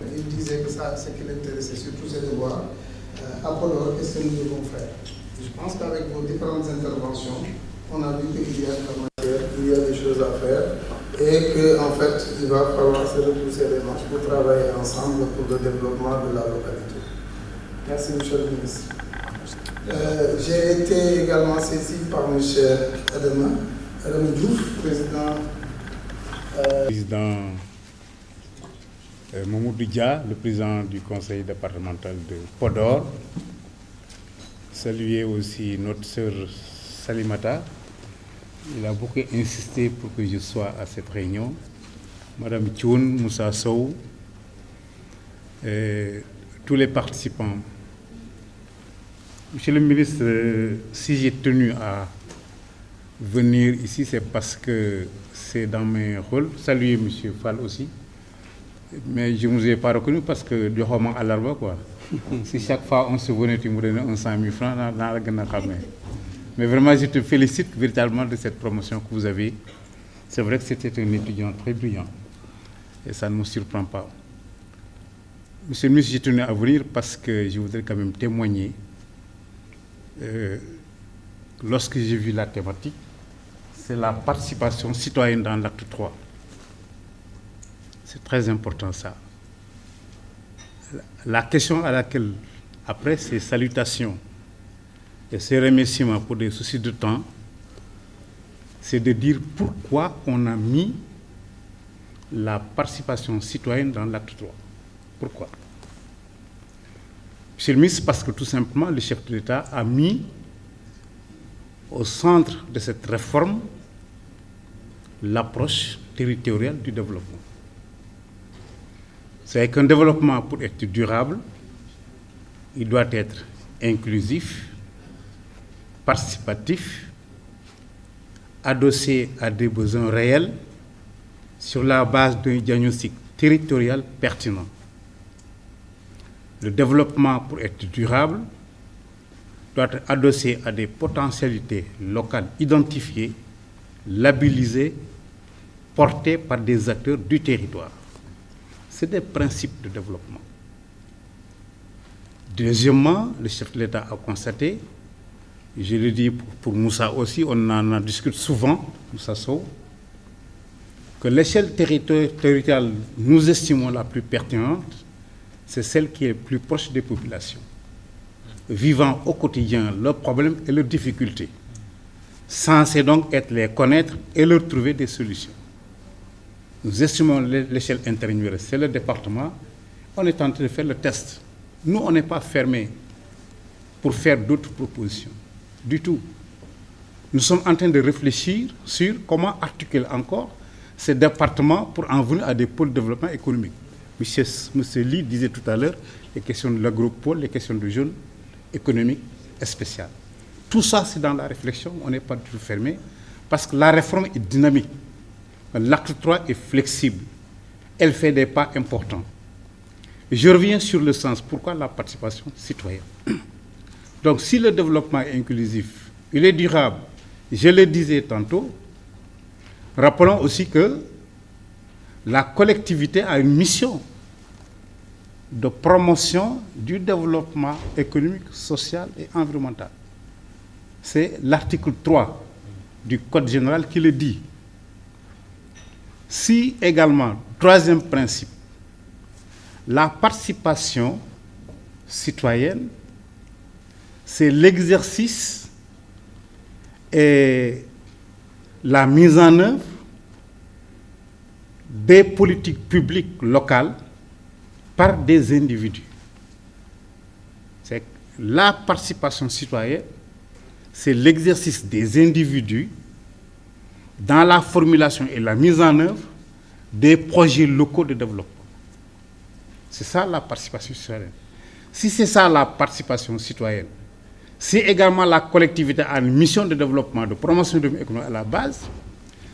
Il disait que ça, ce qui l'intéressait surtout, c'est de voir Apollo, qu'est-ce que nous devons faire. Je pense qu'avec vos différentes interventions, on a vu qu'il y a de la matière, il y a des choses à faire et qu'en fait, il va falloir se repousser les manches pour travailler ensemble pour le développement de la localité. Merci, Monsieur le ministre. J'ai été également saisi par M. Adama Diouf, président. Mamoudou Dia, le président du conseil départemental de Podor. Saluer aussi notre sœur Salimata. Il a beaucoup insisté pour que je sois à cette réunion. Madame Thioun, Moussa Sow, tous les participants. Monsieur le ministre, si j'ai tenu à venir ici, c'est parce que c'est dans mes rôles. Saluer M. Fall aussi. Mais je ne vous ai pas reconnu parce que du roman à l'arbre, quoi. Si chaque fois on se venait, tu me donnais 100 000 francs, mais vraiment, je te félicite véritablement de cette promotion que vous avez. C'est vrai que c'était un étudiant très brillant et ça ne me surprend pas. Monsieur le ministre, j'ai tenu à venir parce que je voudrais quand même témoigner. Lorsque j'ai vu la thématique, c'est la participation citoyenne dans l'acte 3. C'est très important ça. La question à laquelle, après ces salutations et ces remerciements pour des soucis de temps, c'est de dire pourquoi on a mis la participation citoyenne dans l'acte 3. Pourquoi? Monsieur le ministre, parce que tout simplement, le chef de l'État a mis au centre de cette réforme l'approche territoriale du développement. C'est qu'un développement, pour être durable, il doit être inclusif, participatif, adossé à des besoins réels sur la base d'un diagnostic territorial pertinent. Le développement, pour être durable, doit être adossé à des potentialités locales identifiées, labellisées, portées par des acteurs du territoire. C'est des principes de développement. Deuxièmement, le chef de l'État a constaté, je le dis pour Moussa aussi, on en discute souvent, Moussa Sow, que l'échelle territoriale, nous estimons la plus pertinente, c'est celle qui est plus proche des populations, vivant au quotidien leurs problèmes et leurs difficultés, censés donc être les connaître et leur trouver des solutions. Nous estimons l'échelle intermédiaire, c'est le département. On est en train de faire le test. Nous, on n'est pas fermés pour faire d'autres propositions, du tout. Nous sommes en train de réfléchir sur comment articuler encore ces départements pour en venir à des pôles de développement économique. Monsieur Lee disait tout à l'heure les questions de l'agropole, les questions de jeunes économiques et spéciales. Tout ça, c'est dans la réflexion, on n'est pas du tout fermé, parce que la réforme est dynamique. L'acte 3 est flexible. Elle fait des pas importants. Je reviens sur le sens. Pourquoi la participation citoyenne? Donc, si le développement est inclusif, il est durable, je le disais tantôt, rappelons aussi que la collectivité a une mission de promotion du développement économique, social et environnemental. C'est l'article 3 du Code général qui le dit. Si également, troisième principe, la participation citoyenne, c'est l'exercice et la mise en œuvre des politiques publiques locales par des individus. C'est la participation citoyenne, c'est l'exercice des individus dans la formulation et la mise en œuvre des projets locaux de développement. C'est ça la participation citoyenne. Si c'est ça la participation citoyenne, si également la collectivité a une mission de développement, de promotion de l'économie à la base,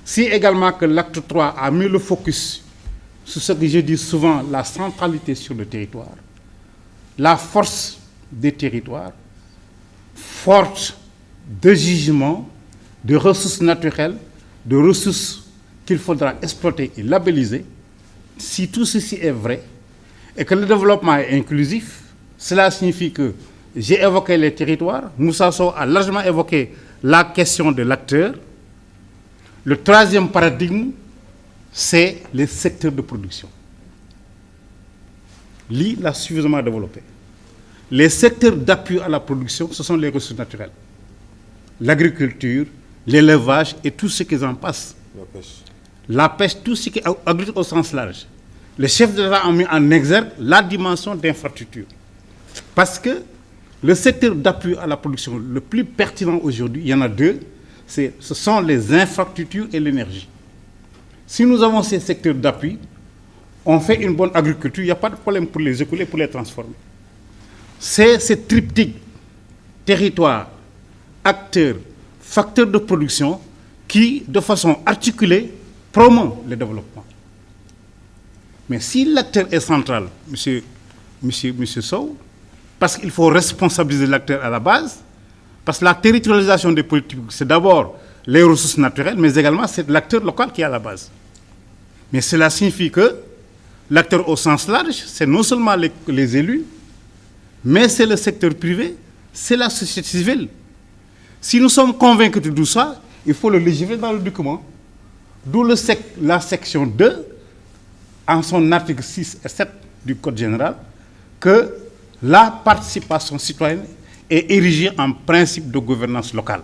si également que l'acte 3 a mis le focus sur ce que je dis souvent, la centralité sur le territoire, la force des territoires, forte de jugement, de ressources naturelles, de ressources qu'il faudra exploiter et labelliser, si tout ceci est vrai, et que le développement est inclusif, cela signifie que j'ai évoqué les territoires, Moussa Sow a largement évoqué la question de l'acteur. Le troisième paradigme, c'est les secteurs de production. Lui l'a suffisamment développé. Les secteurs d'appui à la production, ce sont les ressources naturelles. L'agriculture, l'élevage et tout ce qui en passe. La pêche, tout ce qui est agriculture au sens large. Les chefs de l'État ont mis en exergue la dimension d'infrastructure. Parce que le secteur d'appui à la production le plus pertinent aujourd'hui, il y en a deux, ce sont les infrastructures et l'énergie. Si nous avons ces secteurs d'appui, on fait une bonne agriculture, il n'y a pas de problème pour les écouler, pour les transformer. C'est ce triptyque, territoire, acteurs, facteurs de production, qui, de façon articulée, promeut le développement. Mais si l'acteur est central, monsieur Sow, parce qu'il faut responsabiliser l'acteur à la base, parce que la territorialisation des politiques, c'est d'abord les ressources naturelles, mais également c'est l'acteur local qui est à la base. Mais cela signifie que l'acteur au sens large, c'est non seulement les élus, mais c'est le secteur privé, c'est la société civile. Si nous sommes convaincus de tout ça, il faut le légiférer dans le document. D'où la section 2, en son article 6 et 7 du Code général, que la participation citoyenne est érigée en principe de gouvernance locale.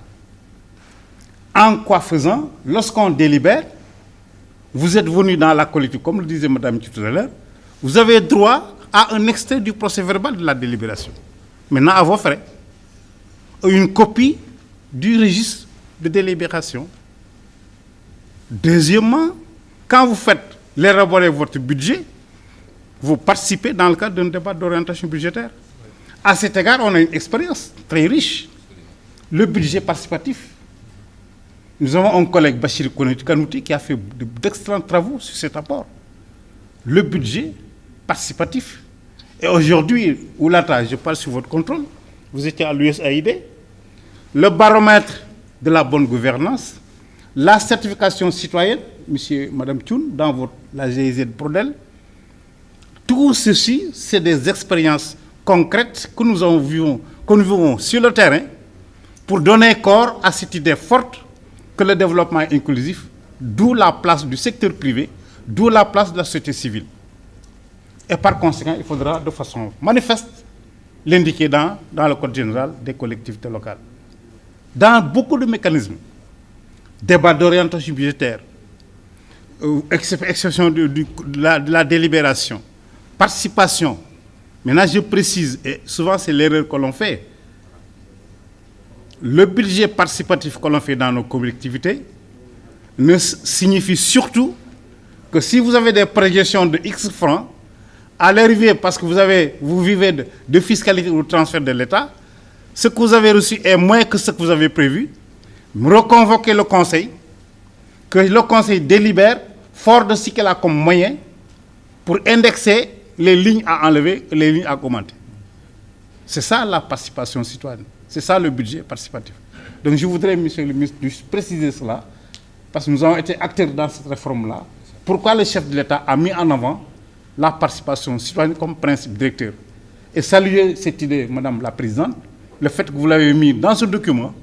En quoi faisant, lorsqu'on délibère, vous êtes venu dans la collectivité, comme le disait Mme tout à l'heure, vous avez droit à un extrait du procès verbal de la délibération. Maintenant, à vos frais. Une copie du registre de délibération. Deuxièmement, quand vous faites l'élaborer votre budget, vous participez dans le cadre d'un débat d'orientation budgétaire. À cet égard, on a une expérience très riche. Le budget participatif. Nous avons un collègue, Bachir Kanouti, qui a fait d'excellents travaux sur cet apport. Le budget participatif. Et aujourd'hui, Oulata, je parle sur votre contrôle, vous étiez à l'USAID, le baromètre de la bonne gouvernance, la certification citoyenne, Madame Thioune, dans la GIZ Prodel, tout ceci, c'est des expériences concrètes que nous vivons sur le terrain pour donner corps à cette idée forte que le développement est inclusif, d'où la place du secteur privé, d'où la place de la société civile. Et par conséquent, il faudra de façon manifeste l'indiquer dans le Code général des collectivités locales. Dans beaucoup de mécanismes, débat d'orientation budgétaire, exception de la délibération, participation. Maintenant, je précise, et souvent c'est l'erreur que l'on fait, le budget participatif que l'on fait dans nos collectivités ne signifie surtout que si vous avez des projections de X francs, à l'arrivée, parce que vous vivez de fiscalité ou de transfert de l'État, ce que vous avez reçu est moins que ce que vous avez prévu, reconvoquez le Conseil, que le Conseil délibère, fort de ce qu'il a comme moyen, pour indexer les lignes à enlever et les lignes à augmenter. C'est ça la participation citoyenne. C'est ça le budget participatif. Donc je voudrais, monsieur le ministre, préciser cela, parce que nous avons été acteurs dans cette réforme-là. Pourquoi le chef de l'État a mis en avant la participation citoyenne comme principe directeur? Et saluer cette idée, Madame la Présidente, le fait que vous l'avez mis dans ce document,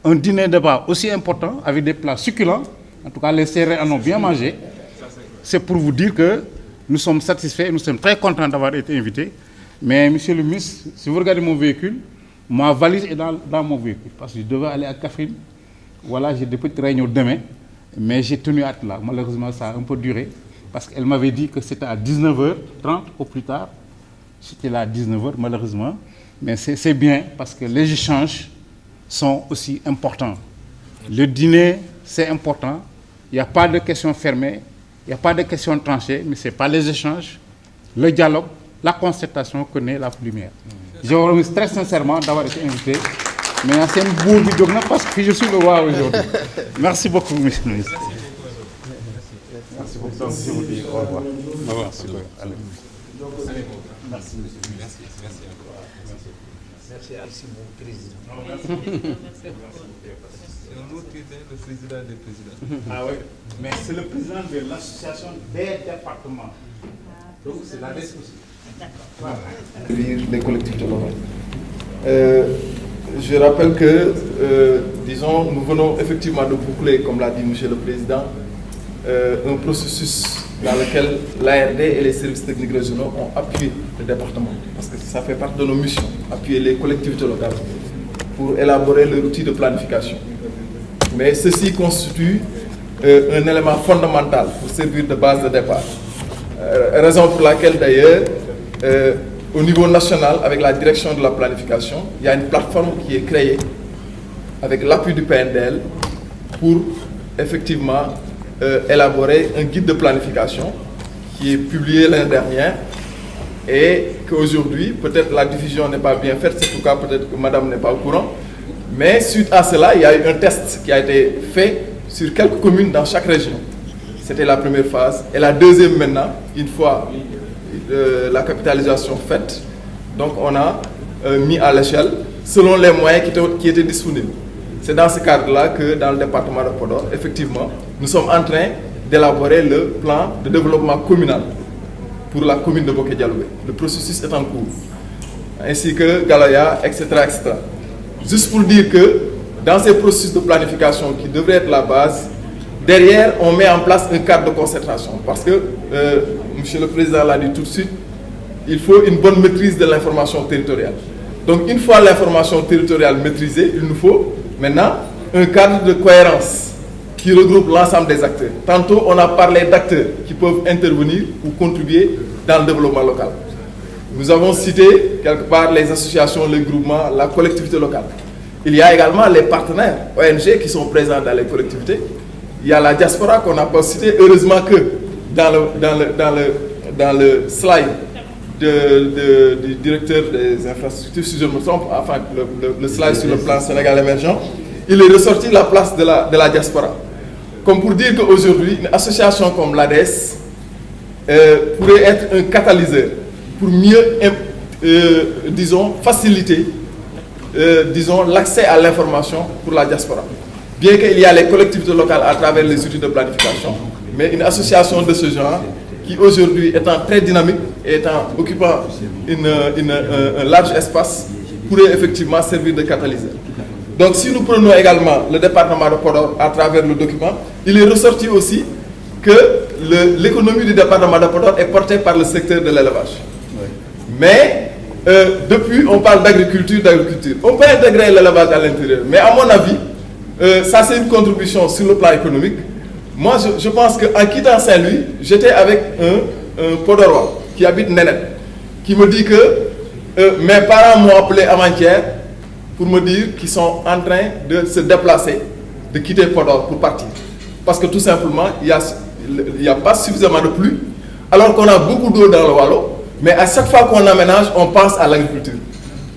un dîner débat aussi important, avec des plats succulents, en tout cas les Sérères en ont bien mangé, c'est pour vous dire que nous sommes satisfaits, nous sommes très contents d'avoir été invités. Mais monsieur le ministre, si vous regardez mon véhicule, ma valise est dans mon véhicule, parce que je devais aller à Kaffrine. Voilà, j'ai des petites réunions demain, mais j'ai tenu à être là. Malheureusement, ça a un peu duré, parce qu'elle m'avait dit que c'était à 19h30 au plus tard. J'étais là à 19h, malheureusement. Mais c'est bien, parce que les échanges sont aussi importants. Le dîner, c'est important. Il n'y a pas de questions fermées, il n'y a pas de questions tranchées, mais ce n'est pas les échanges, le dialogue, la concertation que naît la lumière. Je vous remercie très sincèrement d'avoir été invité. Mais c'est un beau vidéo parce que je suis le roi aujourd'hui. Merci beaucoup, monsieur le ministre. Merci beaucoup. Donc, je vous dis au revoir. Au revoir. Allez. Merci, monsieur. Merci. Merci à mon président. C'est un autre titre, le président des présidents. Ah oui, mais c'est le président de l'association des départements. Donc c'est la description. Les collectivités locales. Je rappelle que, disons, nous venons effectivement de boucler, comme l'a dit M. le Président, un processus dans lequel l'ARD et les services techniques régionaux ont appuyé le département, parce que ça fait partie de nos missions, appuyer les collectivités locales pour élaborer leur outil de planification. Mais ceci constitue un élément fondamental pour servir de base de départ. Raison pour laquelle d'ailleurs, au niveau national, avec la direction de la planification, il y a une plateforme qui est créée avec l'appui du PNDL pour effectivement élaborer un guide de planification qui est publié l'année dernière et qu'aujourd'hui, peut-être la diffusion n'est pas bien faite, c'est pourquoi peut-être que madame n'est pas au courant. Mais suite à cela, il y a eu un test qui a été fait sur quelques communes dans chaque région. C'était la première phase. Et la deuxième maintenant, une fois la capitalisation faite, donc on a mis à l'échelle selon les moyens qui étaient disponibles. C'est dans ce cadre-là que dans le département de Podor, effectivement, nous sommes en train d'élaborer le plan de développement communal pour la commune de Boké-Dialogué. Le processus est en cours, ainsi que Galaya, etc., etc. Juste pour dire que dans ces processus de planification qui devraient être la base, derrière, on met en place un cadre de concertation. Parce que, M. le Président l'a dit tout de suite, il faut une bonne maîtrise de l'information territoriale. Donc, une fois l'information territoriale maîtrisée, il nous faut maintenant un cadre de cohérence qui regroupe l'ensemble des acteurs. Tantôt, on a parlé d'acteurs qui peuvent intervenir ou contribuer dans le développement local. Nous avons cité quelque part les associations, les groupements, la collectivité locale. Il y a également les partenaires ONG qui sont présents dans les collectivités. Il y a la diaspora qu'on n'a pas cité. Heureusement que dans le slide du directeur des infrastructures, si je ne me trompe, enfin le slide sur le plan Sénégal émergent, il est ressorti la place de la diaspora. Comme pour dire qu'aujourd'hui, une association comme l'ADES pourrait être un catalyseur pour mieux, disons, faciliter, disons, l'accès à l'information pour la diaspora. Bien qu'il y a les collectivités locales à travers les outils de planification, mais une association de ce genre, qui aujourd'hui étant très dynamique et occupant un large espace, pourrait effectivement servir de catalyseur. Donc si nous prenons également le département de Podor à travers le document, il est ressorti aussi que l'économie du département de Podor est portée par le secteur de l'élevage. Mais depuis, on parle d'agriculture. On peut intégrer l'élevage à l'intérieur, mais à mon avis, ça c'est une contribution sur le plan économique. Moi, je pense qu'en quittant Saint-Louis, j'étais avec un Podorois qui habite Nénet, qui me dit que mes parents m'ont appelé avant-hier pour me dire qu'ils sont en train de se déplacer, de quitter Podor pour partir. Parce que tout simplement, il n'y a pas suffisamment de pluie, alors qu'on a beaucoup d'eau dans le Wallo, mais à chaque fois qu'on aménage, on pense à l'agriculture.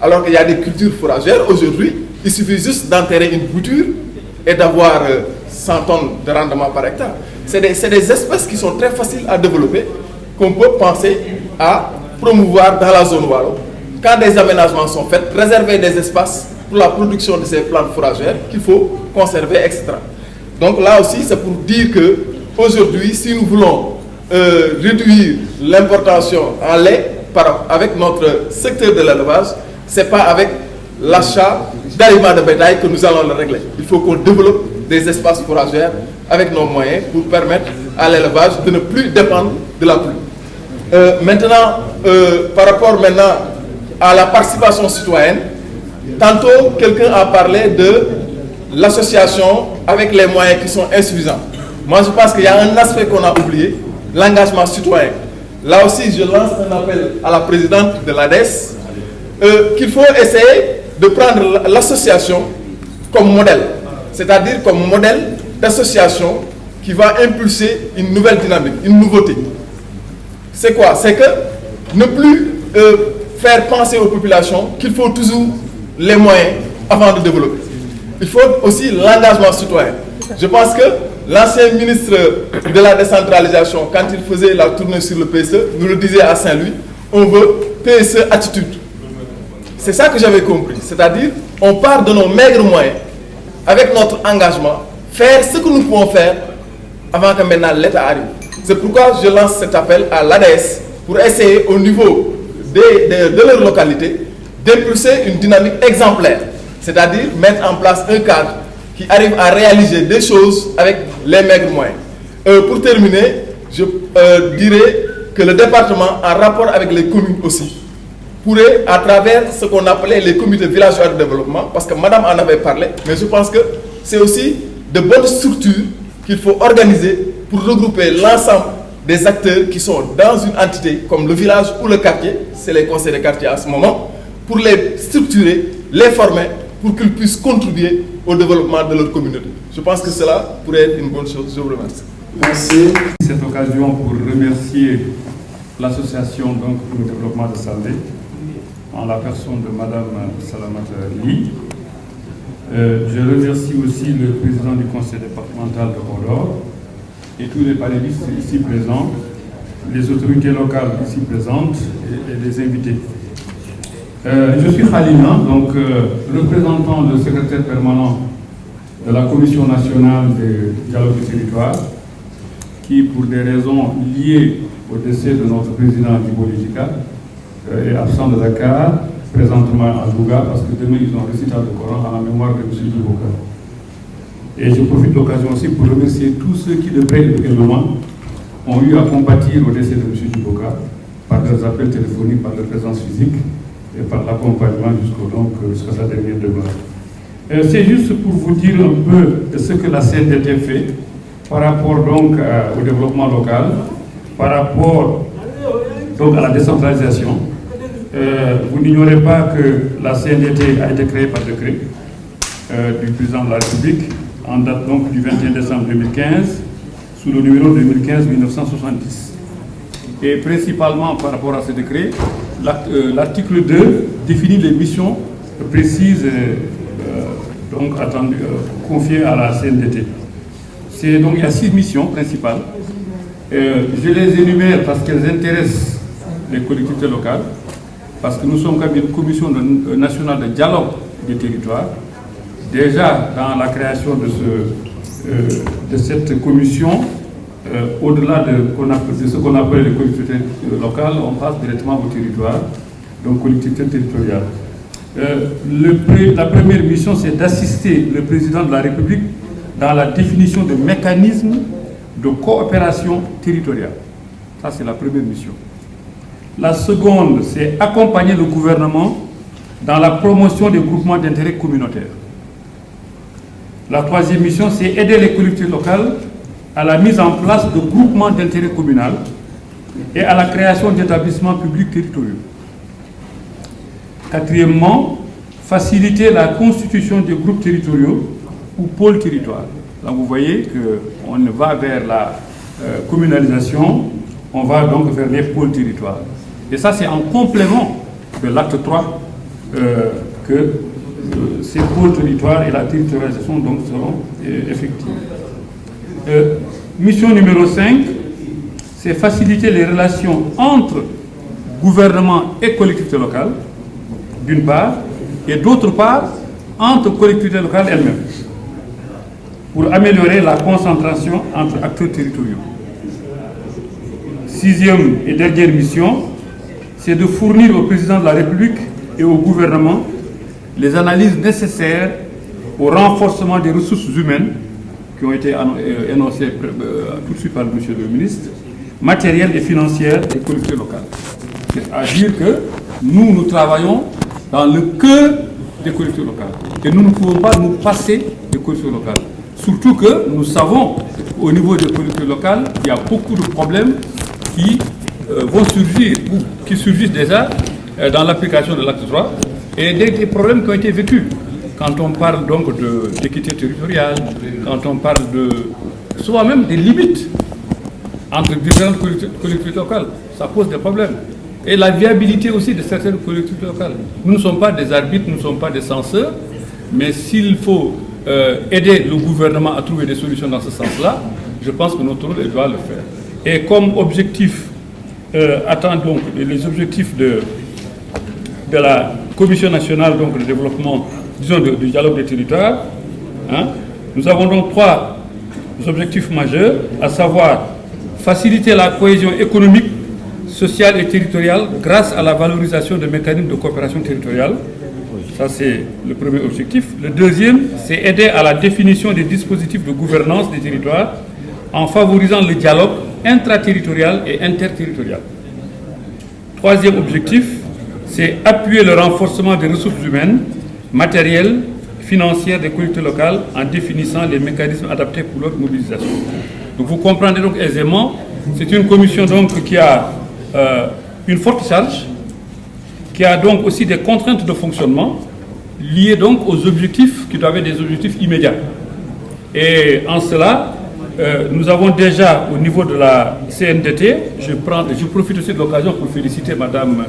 Alors qu'il y a des cultures fourragères, aujourd'hui, il suffit juste d'enterrer une bouture et d'avoir 100 tonnes de rendement par hectare. C'est des espèces qui sont très faciles à développer, qu'on peut penser à promouvoir dans la zone Wallo. Quand des aménagements sont faits, réserver des espaces pour la production de ces plantes fourragères qu'il faut conserver, etc. Donc là aussi, c'est pour dire que aujourd'hui, si nous voulons réduire l'importation en lait avec notre secteur de l'élevage, ce n'est pas avec l'achat d'aliments de bétail que nous allons le régler. Il faut qu'on développe des espaces fourragères avec nos moyens pour permettre à l'élevage de ne plus dépendre de la pluie. Maintenant, par rapport à la participation citoyenne, tantôt quelqu'un a parlé de l'association avec les moyens qui sont insuffisants. Moi je pense qu'il y a un aspect qu'on a oublié, l'engagement citoyen. Là aussi je lance un appel à la présidente de l'ADES qu'il faut essayer de prendre l'association comme modèle, c'est-à-dire comme modèle d'association qui va impulser une nouvelle dynamique, une nouveauté. C'est quoi? C'est que ne plus faire penser aux populations qu'il faut toujours les moyens avant de développer. Il faut aussi l'engagement citoyen. Je pense que l'ancien ministre de la décentralisation, quand il faisait la tournée sur le PSE, nous le disait à Saint-Louis, on veut PSE attitude. C'est ça que j'avais compris. C'est-à-dire, on part de nos maigres moyens, avec notre engagement, faire ce que nous pouvons faire avant que maintenant l'État arrive. C'est pourquoi je lance cet appel à l'ADES pour essayer au niveau de leur localité, d'impulser une dynamique exemplaire, c'est-à-dire mettre en place un cadre qui arrive à réaliser des choses avec les maigres moyens. Pour terminer, je dirais que le département, en rapport avec les communes aussi, pourrait, à travers ce qu'on appelait les comités villageois de développement, parce que madame en avait parlé, mais je pense que c'est aussi de bonnes structures qu'il faut organiser pour regrouper l'ensemble des acteurs qui sont dans une entité comme le village ou le quartier, c'est les conseils de quartier à ce moment, pour les structurer, les former, pour qu'ils puissent contribuer au développement de leur communauté. Je pense que cela pourrait être une bonne chose. Je vous remercie. Merci. Cette occasion pour remercier l'association pour le développement de Saldé, en la personne de Madame Salamata Ly. Je remercie aussi le président du conseil départemental de Podor et tous les panélistes ici présents, les autorités locales ici présentes et les invités. Je suis Khalina, représentant le secrétaire permanent de la Commission nationale de dialogue du territoire, qui, pour des raisons liées au décès de notre président Djibo Lidjika, est absent de Dakar, présentement à Louga, parce que demain ils ont un récital de Coran à la mémoire de M. Djiboka. Et je profite de l'occasion aussi pour remercier tous ceux qui, de près et de loin, ont eu à compatir au décès de M. Djiboka, par leurs appels téléphoniques, par leur présence physique et par l'accompagnement jusqu'à sa dernière demeure. C'est juste pour vous dire un peu ce que la CNDT fait par rapport au développement local, par rapport à la décentralisation. Vous n'ignorez pas que la CNDT a été créée par décret du président de la République en date du 21 décembre 2015 sous le numéro 2015-1970. Et principalement par rapport à ce décret, l'article 2 définit les missions précises confiées à la CNDT. Il y a 6 missions principales. Je les énumère parce qu'elles intéressent les collectivités locales, parce que nous sommes comme une commission nationale de dialogue des territoires. Déjà, dans la création de cette commission, au-delà de ce qu'on appelle les collectivités locales, on passe directement au territoire, donc collectivités territoriales. La première mission, c'est d'assister le président de la République dans la définition de mécanismes de coopération territoriale. Ça, c'est la première mission. La seconde, c'est accompagner le gouvernement dans la promotion des groupements d'intérêt communautaires. La troisième mission, c'est aider les collectivités locales à la mise en place de groupements d'intérêt communal et à la création d'établissements publics territoriaux. Quatrièmement, faciliter la constitution des groupes territoriaux ou pôles territoires. Là, vous voyez qu'on va vers la communalisation, on va donc vers les pôles territoires. Et ça, c'est en complément de l'acte 3 que ces pôles territoires et la territorialisation seront effectives. Mission numéro 5, c'est faciliter les relations entre gouvernement et collectivités locales, d'une part, et d'autre part, entre collectivités locales elles-mêmes, pour améliorer la concentration entre acteurs territoriaux. 6e et dernière mission, c'est de fournir au président de la République et au gouvernement les analyses nécessaires au renforcement des ressources humaines qui ont été énoncées tout de suite par M. le ministre, matérielles et financières des collectivités locales. C'est-à-dire que nous travaillons dans le cœur des collectivités locales. Et nous ne pouvons pas nous passer des collectivités locales. Surtout que nous savons, au niveau des collectivités locales, il y a beaucoup de problèmes qui vont surgir, ou qui surgissent déjà dans l'application de l'acte 3, et des problèmes qui ont été vécus. Quand on parle donc d'équité territoriale, quand on parle souvent même des limites entre différentes collectivités locales, ça pose des problèmes. Et la viabilité aussi de certaines collectivités locales. Nous ne sommes pas des arbitres, nous ne sommes pas des censeurs, mais s'il faut aider le gouvernement à trouver des solutions dans ce sens-là, je pense que notre rôle doit le faire. Et comme objectif, donc les objectifs de la Commission nationale de développement, disons du dialogue des territoires, nous avons donc 3 objectifs majeurs, à savoir faciliter la cohésion économique, sociale et territoriale grâce à la valorisation des mécanismes de coopération territoriale. Ça, c'est le premier objectif. Le deuxième, c'est aider à la définition des dispositifs de gouvernance des territoires en favorisant le dialogue intraterritorial et interterritorial. Troisième objectif, c'est appuyer le renforcement des ressources humaines, matérielles, financières des collectivités locales en définissant les mécanismes adaptés pour leur mobilisation. Donc vous comprendrez donc aisément, c'est une commission donc qui a une forte charge, qui a donc aussi des contraintes de fonctionnement liées donc aux objectifs qui doivent être des objectifs immédiats. Et en cela, nous avons déjà au niveau de la CNDT, je profite aussi de l'occasion pour féliciter Madame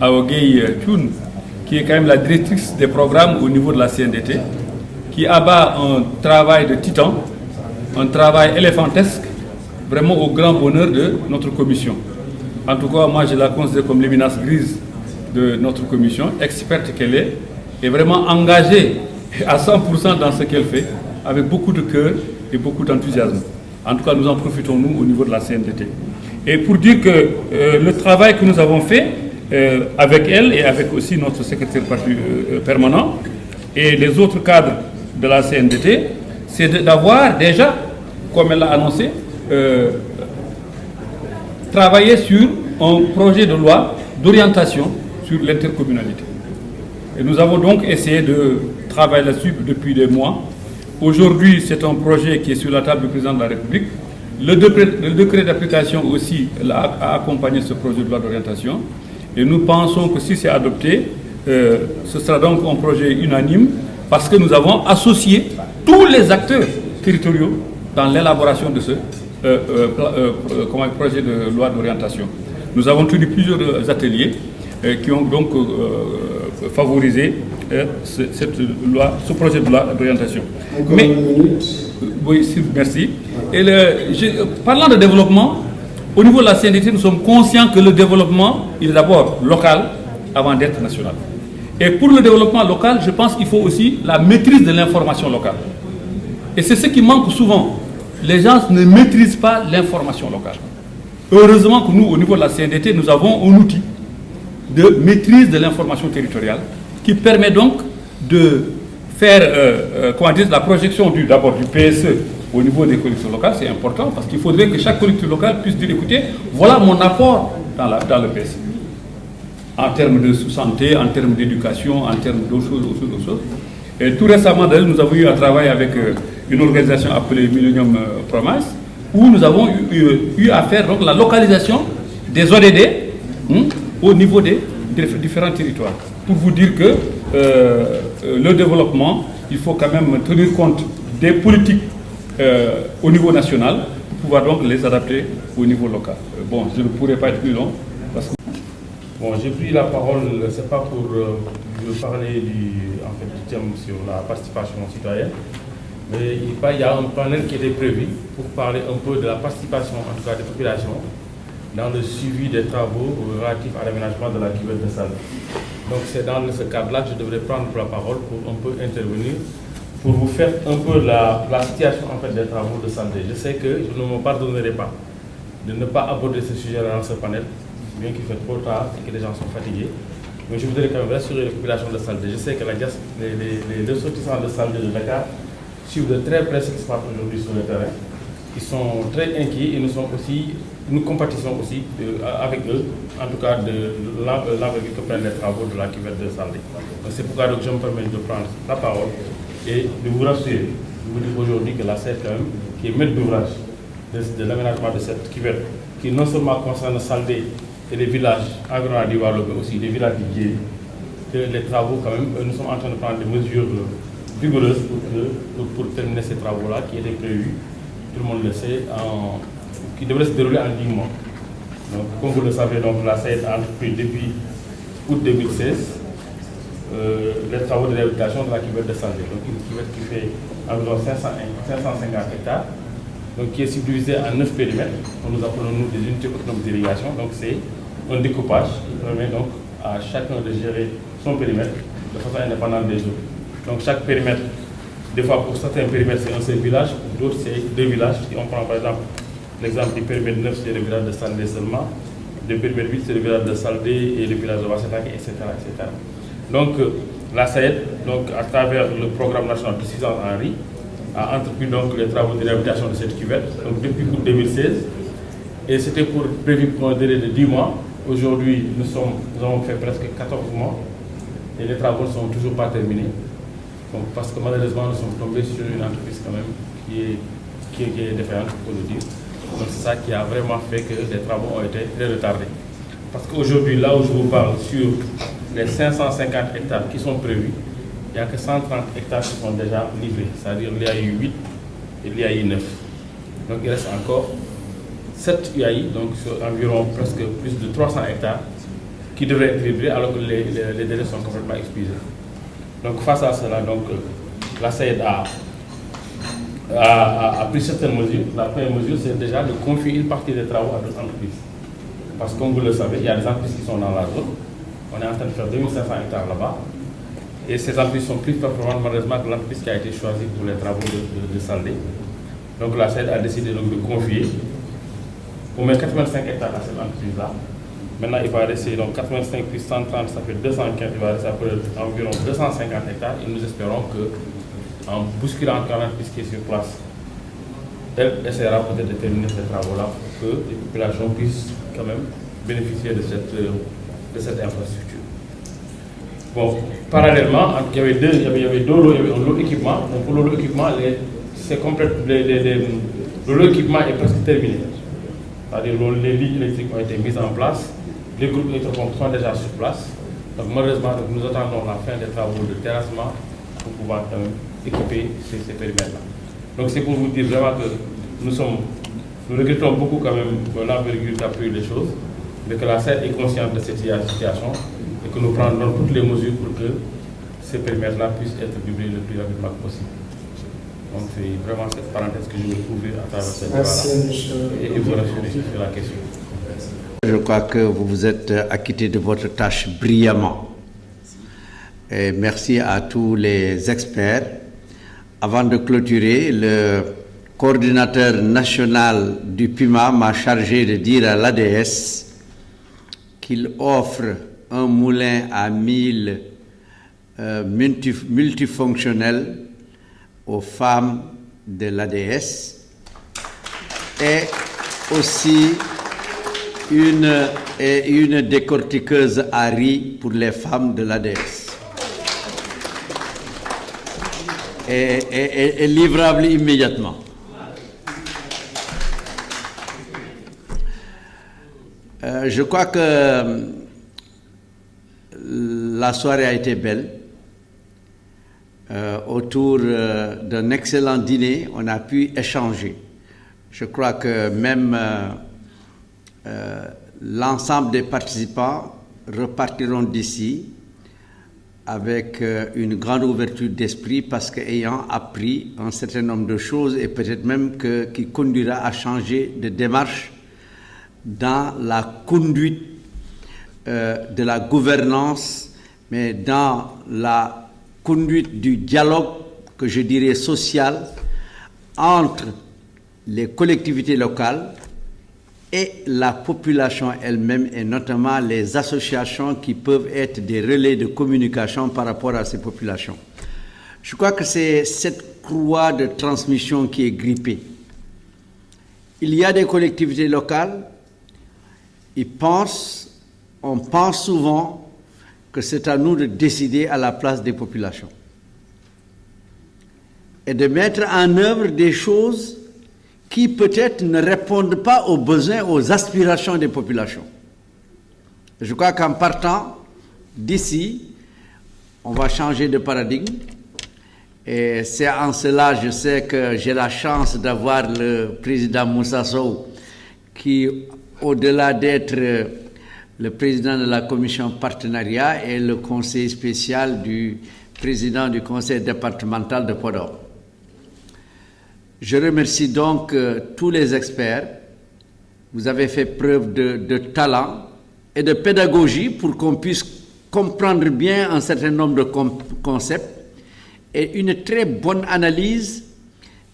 Aogei Thioune, qui est quand même la directrice des programmes au niveau de la CNDT, qui abat un travail de titan, un travail éléphantesque, vraiment au grand bonheur de notre commission. En tout cas, moi je la considère comme l'éminence grise de notre commission, experte qu'elle est, et vraiment engagée à 100% dans ce qu'elle fait, avec beaucoup de cœur et beaucoup d'enthousiasme. En tout cas, nous en profitons, nous, au niveau de la CNDT. Et pour dire que le travail que nous avons fait avec elle et avec aussi notre secrétaire permanent et les autres cadres de la CNDT, c'est d'avoir déjà, comme elle l'a annoncé, travaillé sur un projet de loi d'orientation sur l'intercommunalité. Et nous avons donc essayé de travailler là-dessus depuis des mois. Aujourd'hui, c'est un projet qui est sur la table du président de la République. Le décret d'application aussi a accompagné ce projet de loi d'orientation. Et nous pensons que si c'est adopté, ce sera donc un projet unanime parce que nous avons associé tous les acteurs territoriaux dans l'élaboration de ce projet de loi d'orientation. Nous avons tenu plusieurs ateliers qui ont donc favorisé ce projet de loi d'orientation. Mais, oui, merci. Et parlant de développement, au niveau de la CNDT, nous sommes conscients que le développement, il est d'abord local avant d'être national. Et pour le développement local, je pense qu'il faut aussi la maîtrise de l'information locale. Et c'est ce qui manque souvent. Les gens ne maîtrisent pas l'information locale. Heureusement que nous, au niveau de la CNDT, nous avons un outil de maîtrise de l'information territoriale qui permet donc de faire la projection d'abord du PSE au niveau des collectivités locales. C'est important parce qu'il faudrait que chaque collectivité locale puisse dire écoutez, voilà mon apport dans le PSE. En termes de santé, en termes d'éducation, en termes d'autres choses. Et tout récemment, nous avons eu un travail avec une organisation appelée Millennium Promise, où nous avons eu à faire donc, la localisation des ODD au niveau des différents territoires. Pour vous dire que le développement, il faut quand même tenir compte des politiques au niveau national pour pouvoir donc les adapter au niveau local. Bon, je ne pourrais pas être plus long. Parce que... Bon, j'ai pris la parole, c'est pas pour parler du thème sur la participation citoyenne, mais il y a un panel qui était prévu pour parler un peu de la participation, en tout cas des populations, dans le suivi des travaux relatifs à l'aménagement de la cuvette de Saldé. Donc c'est dans ce cadre-là que je devrais prendre la parole pour un peu intervenir, pour vous faire un peu la situation en fait, des travaux de Saldé. Je sais que je ne me pardonnerai pas de ne pas aborder ce sujet dans ce panel, bien qu'il fait trop tard et que les gens sont fatigués. Mais je voudrais quand même rassurer les populations de Saldé. Je sais que les ressortissants de Saldé de Dakar suivent de très près ce qui se passe aujourd'hui sur le terrain. Ils sont très inquiets et nous compatissons aussi avec eux, en tout cas de l'envergure que prennent les travaux de la cuvette de Saldé. C'est pourquoi donc, je me permets de prendre la parole et de vous rassurer. Je vous dis aujourd'hui que la CED, qui est maître d'ouvrage de l'aménagement de cette cuvette, qui non seulement concerne Saldé et les villages environnants du Waalo, mais aussi les villages du Dié, que les travaux, quand même, nous sommes en train de prendre des mesures rigoureuses pour terminer ces travaux-là qui étaient prévus, tout le monde le sait, qui devraient se dérouler en 10 mois. Donc, comme vous le savez, donc, la CED a entrepris depuis août 2016 les travaux de réhabilitation de la cuvette de Saldé. Donc, une cuvette qui fait environ 550 hectares. Donc, qui est subdivisé en 9 périmètres, nous appelons nous des unités autonomes d'irrigation. Donc c'est un découpage qui permet donc à chacun de gérer son périmètre de façon indépendante des autres. Donc chaque périmètre, des fois pour certains périmètres c'est un seul village, pour d'autres c'est 2 villages. Si on prend par exemple l'exemple du périmètre 9, c'est le village de Saldé seulement. Le périmètre 8, c'est le village de Saldé et le village de Wassetaki, etc., etc. Donc, la SAED, donc, à travers le programme national de 6 ans Henri, a entrepris donc les travaux de réhabilitation de cette cuvette donc, depuis août 2016. Et c'était prévu pour un délai de 10 mois. Aujourd'hui, nous avons fait presque 14 mois et les travaux ne sont toujours pas terminés. Donc, parce que malheureusement, nous sommes tombés sur une entreprise quand même qui est défaillante, il faut le dire. Donc c'est ça qui a vraiment fait que les travaux ont été très retardés. Parce qu'aujourd'hui, là où je vous parle, sur les 550 hectares qui sont prévus, il n'y a que 130 hectares qui sont déjà livrés. C'est-à-dire qu'il y a eu 8 et il y a eu 9. Donc il reste encore 7 UAI, donc sur environ presque plus de 300 hectares qui devraient être livrés alors que les délais sont complètement épuisés. Donc face à cela, donc, la SAED a pris certaines mesures. La première mesure, c'est déjà de confier une partie des travaux à d'autres entreprises. Parce que comme vous le savez, il y a des entreprises qui sont dans la zone. On est en train de faire 2500 hectares là-bas. Et ces entreprises sont plus performantes malheureusement que l'entreprise qui a été choisie pour les travaux de Saldé. Donc la SAED a décidé donc, de confier au moins 85 hectares à cette entreprise-là. Maintenant, il va rester donc 85 plus 130, ça fait 215, il va rester environ 250 hectares. Et nous espérons que, en bousculant l'entreprise qui est sur place, elle essaiera peut-être de terminer ces travaux-là pour que les populations puissent quand même bénéficier de cette infrastructure. Bon, parallèlement, il y avait deux lots, il y avait un lot équipement. Donc pour le lot équipement, c'est complet, le lot équipement est presque terminé. C'est-à-dire les lignes électriques ont été mises en place, les groupes électropompes sont déjà sur place. Donc malheureusement, nous attendons la fin des travaux de terrassement pour pouvoir équiper ces périmètres-là. Donc c'est pour vous dire vraiment que nous regrettons beaucoup quand même l'envergure qu'a pris les choses, mais que la SAED est consciente de cette situation et que nous prendrons toutes les mesures pour que ces périmètres-là puissent être publiés le plus rapidement possible. Donc c'est vraiment cette parenthèse que je veux ouvrir à travers cette débat-là. Et vous rassurer sur la question. Je crois que vous vous êtes acquitté de votre tâche brillamment. Et merci à tous les experts. Avant de clôturer, le coordinateur national du PUMA m'a chargé de dire à l'ADS qu'il offre un moulin à 1000 multifonctionnel aux femmes de l'ADS et aussi une décortiqueuse à riz pour les femmes de l'ADS. Et livrable immédiatement. Je crois que la soirée a été belle. Autour d'un excellent dîner, on a pu échanger. Je crois que même l'ensemble des participants repartiront d'ici avec une grande ouverture d'esprit parce qu'ayant appris un certain nombre de choses et peut-être même qui conduira à changer de démarche dans la conduite de la gouvernance, mais dans la conduite du dialogue, que je dirais social, entre les collectivités locales et la population elle-même, et notamment les associations qui peuvent être des relais de communication par rapport à ces populations. Je crois que c'est cette courroie de transmission qui est grippée. Il y a des collectivités locales, on pense souvent que c'est à nous de décider à la place des populations et de mettre en œuvre des choses qui peut-être ne répondent pas aux besoins, aux aspirations des populations. Je crois qu'en partant d'ici, on va changer de paradigme. Et c'est en cela, je sais que j'ai la chance d'avoir le président Moussa Sow, qui, au-delà d'être le président de la commission partenariat, est le conseiller spécial du président du conseil départemental de Podor. Je remercie donc tous les experts. Vous avez fait preuve de talent et de pédagogie pour qu'on puisse comprendre bien un certain nombre de concepts et une très bonne analyse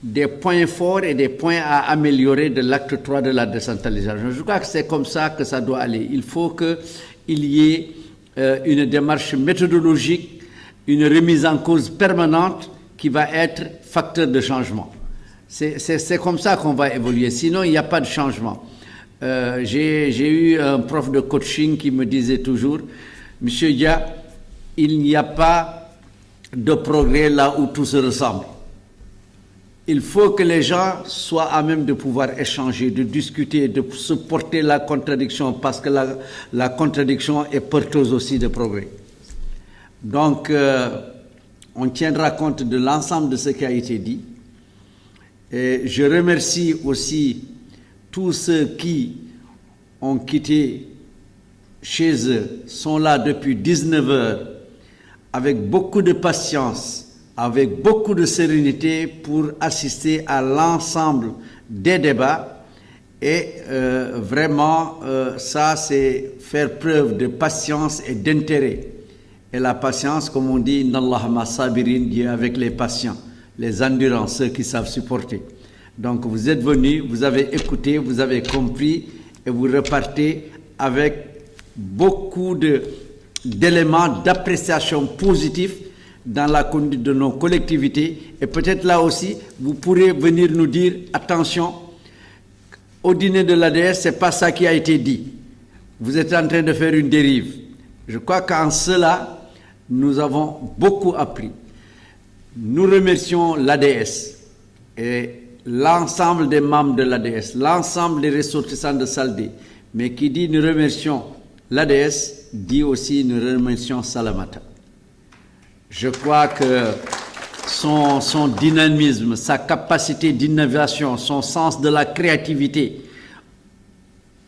des points forts et des points à améliorer de l'acte 3 de la décentralisation. Je crois que c'est comme ça que ça doit aller. Il faut qu'il y ait une démarche méthodologique, une remise en cause permanente qui va être facteur de changement. C'est comme ça qu'on va évoluer, sinon il n'y a pas de changement. J'ai eu un prof de coaching qui me disait toujours, Monsieur Dia, il n'y a pas de progrès là où tout se ressemble. Il faut que les gens soient à même de pouvoir échanger, de discuter, de se porter la contradiction, parce que la contradiction est porteuse aussi de progrès. Donc, on tiendra compte de l'ensemble de ce qui a été dit. Et je remercie aussi tous ceux qui ont quitté chez eux, sont là depuis 19 heures, avec beaucoup de patience, avec beaucoup de sérénité pour assister à l'ensemble des débats. Et vraiment, ça, c'est faire preuve de patience et d'intérêt. Et la patience, comme on dit, Innallaha ma sabirin, Dieu avec les patients, les endurants, ceux qui savent supporter. Donc vous êtes venus, vous avez écouté, vous avez compris et vous repartez avec beaucoup d'éléments d'appréciation positifs dans la conduite de nos collectivités. Et peut-être là aussi, vous pourrez venir nous dire, attention, au dîner de l'ADS, ce n'est pas ça qui a été dit. Vous êtes en train de faire une dérive. Je crois qu'en cela, nous avons beaucoup appris. Nous remercions l'ADS et l'ensemble des membres de l'ADS, l'ensemble des ressortissants de Saldé. Mais qui dit nous remercions l'ADS, dit aussi nous remercions Salamata. Je crois que son dynamisme, sa capacité d'innovation, son sens de la créativité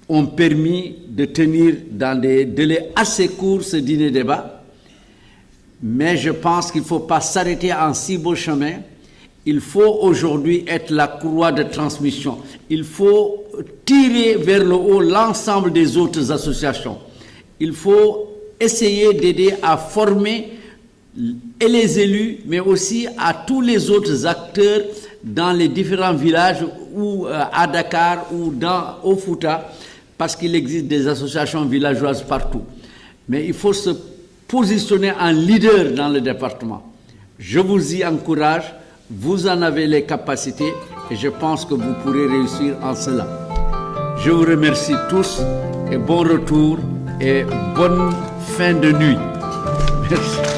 ont permis de tenir dans des délais assez courts ce dîner débat. Mais je pense qu'il ne faut pas s'arrêter en si beau chemin. Il faut aujourd'hui être la courroie de transmission. Il faut tirer vers le haut l'ensemble des autres associations. Il faut essayer d'aider à former et les élus, mais aussi à tous les autres acteurs dans les différents villages ou à Dakar ou au Fouta, parce qu'il existe des associations villageoises partout. Mais il faut se positionner en leader dans le département. Je vous y encourage, vous en avez les capacités et je pense que vous pourrez réussir en cela. Je vous remercie tous et bon retour et bonne fin de nuit. Merci.